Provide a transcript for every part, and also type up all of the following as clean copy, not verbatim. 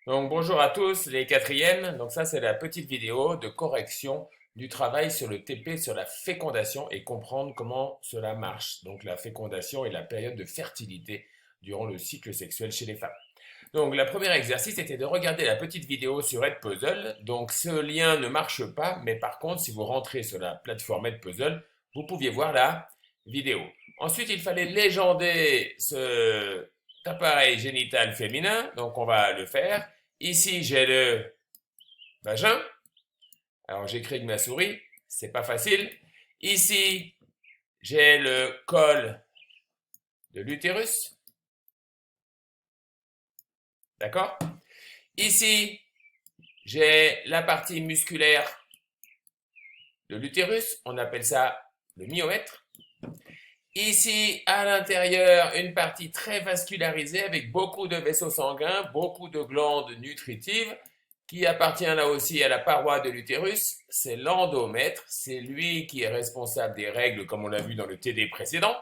Donc bonjour à tous les quatrièmes. Donc ça c'est la petite vidéo de correction du travail sur le TP sur la fécondation et comprendre comment cela marche. Donc la fécondation est la période de fertilité durant le cycle sexuel chez les femmes. Donc le premier exercice était de regarder la petite vidéo sur Edpuzzle. Donc ce lien ne marche pas, mais par contre si vous rentrez sur la plateforme Edpuzzle, vous pouviez voir la vidéo. Ensuite il fallait légender ce appareil génital féminin, donc on va le faire. Ici, j'ai le vagin. Alors, j'écris avec ma souris. C'est pas facile. Ici, j'ai le col de l'utérus. D'accord? Ici, j'ai la partie musculaire de l'utérus. On appelle ça le myomètre. Ici, à l'intérieur, une partie très vascularisée avec beaucoup de vaisseaux sanguins, beaucoup de glandes nutritives qui appartient là aussi à la paroi de l'utérus, c'est l'endomètre, c'est lui qui est responsable des règles comme on l'a vu dans le TD précédent.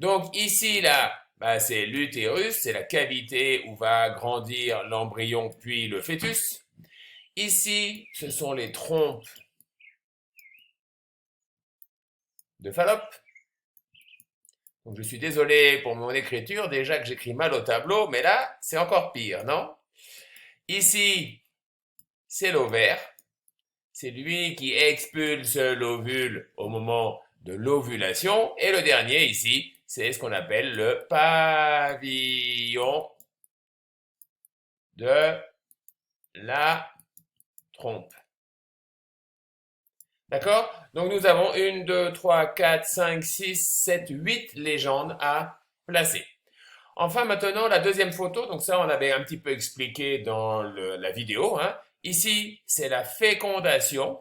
Donc ici, là, c'est l'utérus, c'est la cavité où va grandir l'embryon puis le fœtus. Ici, ce sont les trompes de Fallope. Donc je suis désolé pour mon écriture, déjà que j'écris mal au tableau, mais là, c'est encore pire, non? Ici, c'est l'ovaire. C'est lui qui expulse l'ovule au moment de l'ovulation. Et le dernier ici, c'est ce qu'on appelle le pavillon de la trompe. D'accord? Donc nous avons 1, 2, 3, 4, 5, 6, 7, 8 légendes à placer. Enfin, maintenant, la deuxième photo, donc ça, on avait un petit peu expliqué dans la vidéo, hein. Ici, c'est la fécondation.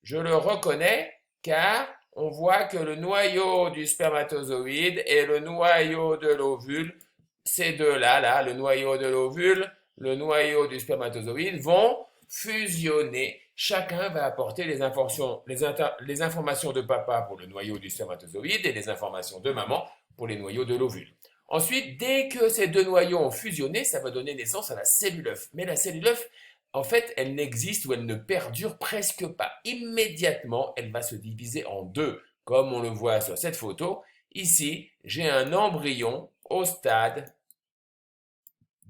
Je le reconnais car on voit que le noyau du spermatozoïde et le noyau de l'ovule, ces deux-là, là, le noyau de l'ovule, le noyau du spermatozoïde, vont fusionner. Chacun va apporter les informations de papa pour le noyau du spermatozoïde et les informations de maman pour les noyaux de l'ovule. Ensuite, dès que ces deux noyaux ont fusionné, ça va donner naissance à la cellule œuf. Mais la cellule œuf, en fait, elle n'existe ou elle ne perdure presque pas. Immédiatement, elle va se diviser en deux, comme on le voit sur cette photo. Ici, j'ai un embryon au stade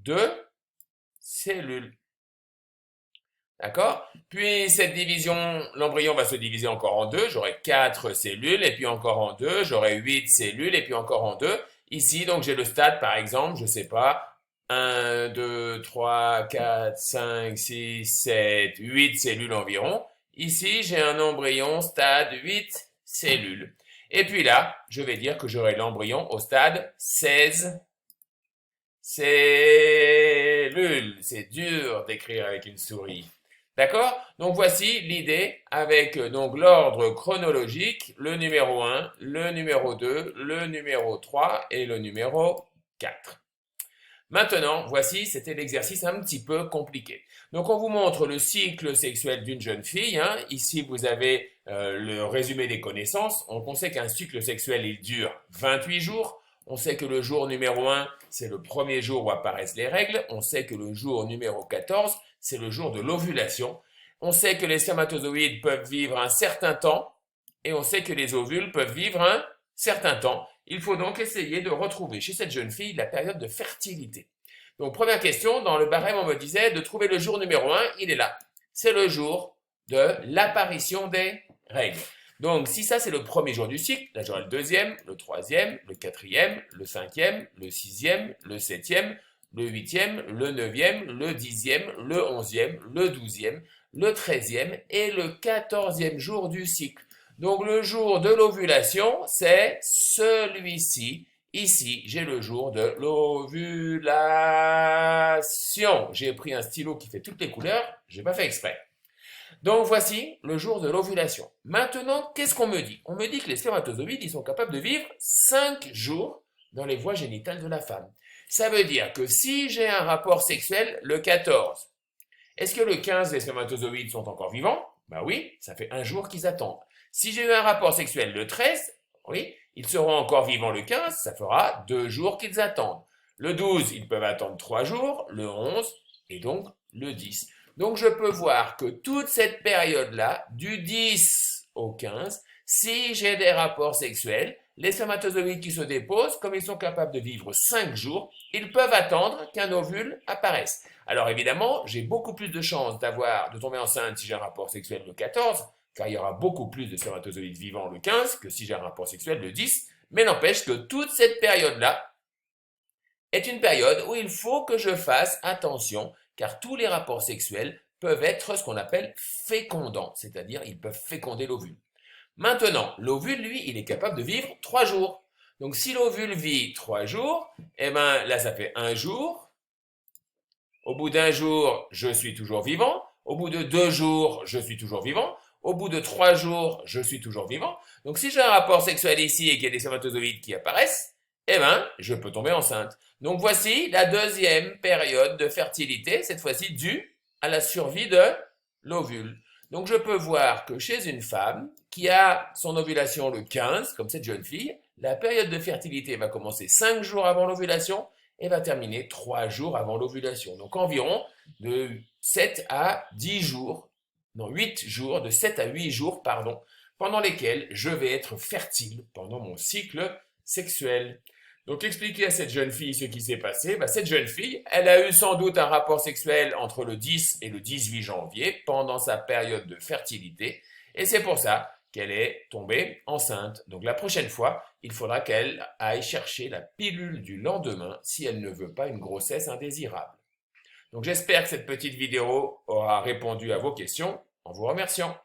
de cellules. D'accord? Puis cette division, l'embryon va se diviser encore en deux. J'aurai 4 cellules, et puis encore en deux. J'aurai 8 cellules, et puis encore en deux. Ici, donc j'ai le stade, par exemple, je ne sais pas, 1, 2, 3, 4, 5, 6, 7, 8 cellules environ. Ici, j'ai un embryon stade 8 cellules. Et puis là, je vais dire que j'aurai l'embryon au stade 16 cellules. C'est dur d'écrire avec une souris. D'accord? Donc voici l'idée avec donc l'ordre chronologique, le numéro 1, le numéro 2, le numéro 3 et le numéro 4. Maintenant, voici, c'était l'exercice un petit peu compliqué. Donc on vous montre le cycle sexuel d'une jeune fille, hein. Ici, vous avez le résumé des connaissances. On sait qu'un cycle sexuel, il dure 28 jours. On sait que le jour numéro 1, c'est le premier jour où apparaissent les règles. On sait que le jour numéro 14, c'est le jour de l'ovulation. On sait que les spermatozoïdes peuvent vivre un certain temps et on sait que les ovules peuvent vivre un certain temps. Il faut donc essayer de retrouver chez cette jeune fille la période de fertilité. Donc, première question, dans le barème, on me disait de trouver le jour numéro 1, il est là. C'est le jour de l'apparition des règles. Donc, si ça, c'est le premier jour du cycle, là, j'aurai le deuxième, le troisième, le quatrième, le cinquième, le sixième, le septième, le huitième, le neuvième, le dixième, le onzième, le douzième, le treizième et le quatorzième jour du cycle. Donc, le jour de l'ovulation, c'est celui-ci. Ici, j'ai le jour de l'ovulation. J'ai pris un stylo qui fait toutes les couleurs, je n'ai pas fait exprès. Donc voici le jour de l'ovulation. Maintenant, qu'est-ce qu'on me dit? On me dit que les spermatozoïdes, ils sont capables de vivre 5 jours dans les voies génitales de la femme. Ça veut dire que si j'ai un rapport sexuel le 14, est-ce que le 15, les spermatozoïdes sont encore vivants? Ben oui, ça fait un jour qu'ils attendent. Si j'ai eu un rapport sexuel le 13, oui, ils seront encore vivants le 15, ça fera 2 jours qu'ils attendent. Le 12, ils peuvent attendre 3 jours. Le 11, et donc le 10. Donc je peux voir que toute cette période-là, du 10 au 15, si j'ai des rapports sexuels, les spermatozoïdes qui se déposent, comme ils sont capables de vivre 5 jours, ils peuvent attendre qu'un ovule apparaisse. Alors évidemment, j'ai beaucoup plus de chances de tomber enceinte si j'ai un rapport sexuel le 14, car il y aura beaucoup plus de spermatozoïdes vivants le 15 que si j'ai un rapport sexuel le 10, mais n'empêche que toute cette période-là est une période où il faut que je fasse attention, car tous les rapports sexuels peuvent être ce qu'on appelle fécondants, c'est-à-dire ils peuvent féconder l'ovule. Maintenant, l'ovule, lui, il est capable de vivre 3 jours. Donc si l'ovule vit 3 jours, eh ben là ça fait 1 jour. Au bout d'1 jour, je suis toujours vivant. Au bout de 2 jours, je suis toujours vivant. Au bout de 3 jours, je suis toujours vivant. Donc si j'ai un rapport sexuel ici et qu'il y a des spermatozoïdes qui apparaissent, eh ben, je peux tomber enceinte. Donc voici la deuxième période de fertilité, cette fois-ci due à la survie de l'ovule. Donc je peux voir que chez une femme qui a son ovulation le 15, comme cette jeune fille, la période de fertilité va commencer 5 jours avant l'ovulation et va terminer 3 jours avant l'ovulation. Donc environ de 7 à 10 jours, non 8 jours, de 7 à 8 jours, pardon, pendant lesquels je vais être fertile pendant mon cycle sexuel. Donc expliquer à cette jeune fille ce qui s'est passé, cette jeune fille, elle a eu sans doute un rapport sexuel entre le 10 et le 18 janvier pendant sa période de fertilité et c'est pour ça qu'elle est tombée enceinte. Donc la prochaine fois, il faudra qu'elle aille chercher la pilule du lendemain si elle ne veut pas une grossesse indésirable. Donc j'espère que cette petite vidéo aura répondu à vos questions en vous remerciant.